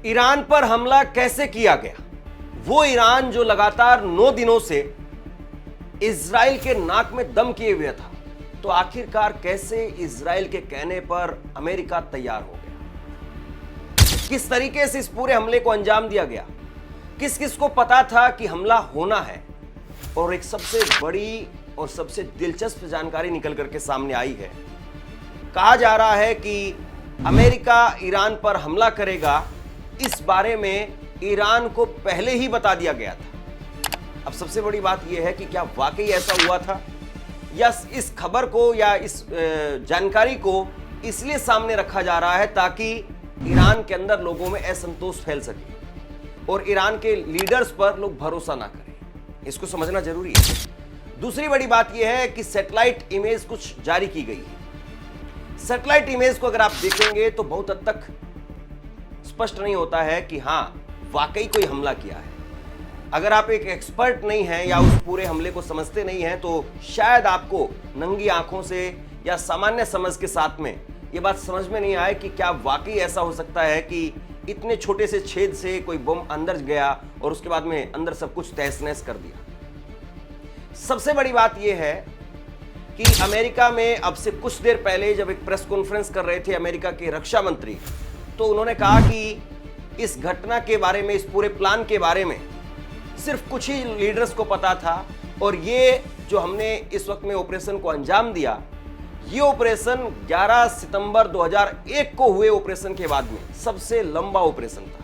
Iran पर हमला कैसे किया गया? वो ईरान जो लगातार 9 दिनों से इजराइल के नाक में दम किए हुए था, तो आखिरकार कैसे इजराइल के कहने पर अमेरिका तैयार हो गया? किस तरीके से इस पूरे हमले को अंजाम दिया गया? किस किस को पता था कि हमला होना है? और एक सबसे बड़ी और सबसे दिलचस्प जानकारी निकल करके सामने आई है। कहा जा रहा है कि अमेरिका ईरान पर हमला करेगा, इस बारे में ईरान को पहले ही बता दिया गया था। अब सबसे बड़ी बात यह है कि क्या वाकई ऐसा हुआ था, या इस खबर को या इस जानकारी को इसलिए सामने रखा जा रहा है ताकि ईरान के अंदर लोगों में असंतोष फैल सके और ईरान के लीडर्स पर लोग भरोसा ना करें। इसको समझना जरूरी है। दूसरी बड़ी बात यह है कि सैटेलाइट इमेज कुछ जारी की गई है। सैटेलाइट इमेज को अगर आप देखेंगे तो बहुत हद तक स्पष्ट नहीं होता है कि हां वाकई कोई हमला किया है। अगर आप एक एक्सपर्ट नहीं हैं या उस पूरे हमले को समझते नहीं हैं, तो शायद आपको नंगी आंखों से या सामान्य समझ के साथ में यह बात समझ में नहीं आए कि क्या वाकई ऐसा हो सकता है कि इतने छोटे से छेद से कोई बम अंदर गया और उसके बाद में अंदर सब कुछ तहस नहस कर दिया। सबसे बड़ी बात यह है कि अमेरिका में अब से कुछ देर पहले जब एक प्रेस कॉन्फ्रेंस कर रहे थे अमेरिका के रक्षा मंत्री, तो उन्होंने कहा कि इस घटना के बारे में, इस पूरे प्लान के बारे में सिर्फ कुछ ही लीडर्स को पता था, और ये जो हमने इस वक्त में ऑपरेशन को अंजाम दिया, ये ऑपरेशन 11 सितंबर 2001 को हुए ऑपरेशन के बाद में सबसे लंबा ऑपरेशन था।